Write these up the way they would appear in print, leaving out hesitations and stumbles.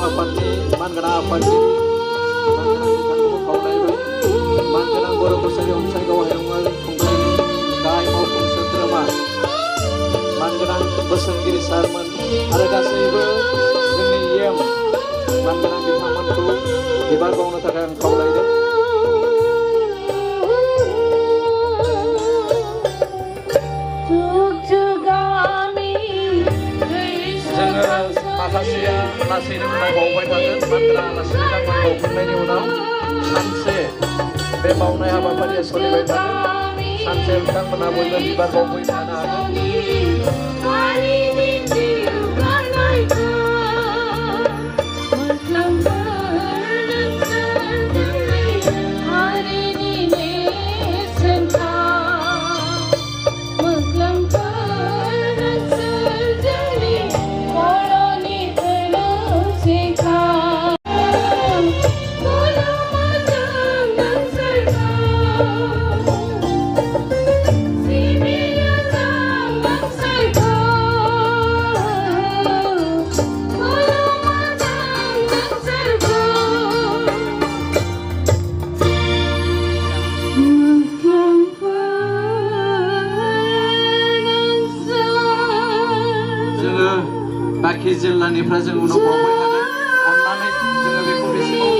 afatni mangana afatni mangana kaulai mangana borok kosari omsai gawahangal kungkai kai maupun sentrama mangana bosanggiri sarman ada gasaibo जोंनि yem mangana bifamanku bibar baवनो थाखाय आं खावलायदों माखासेया लासैनो उनाव बावबाय थागोन मानोना लासैनो दांबाय बावखांनायनि उनाव सानसे बे बावनाय हाबाफारिया सोलिबाय थागोन सानसे बिथांमोना बयबो बिबार बावबाय थानो बाखि जिल्लानिफ्राय जों उनाव बावबाय थागोन अन्नानै जोङो बेखौ बेसेबां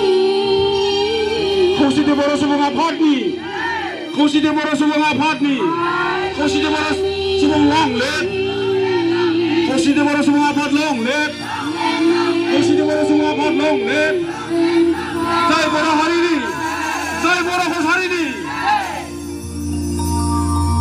खौसेथि बर' सुबुं आफादनि खौसेथि बर' सुबुं आफादनि खौसेथि बर' सुबुं लंलेट खौसेथि बर' सुबुं आफाद लंलेट खौसेथि बर' सुबुं आफाद लंलेट जय बर' हारिनि जय बर' हारिनि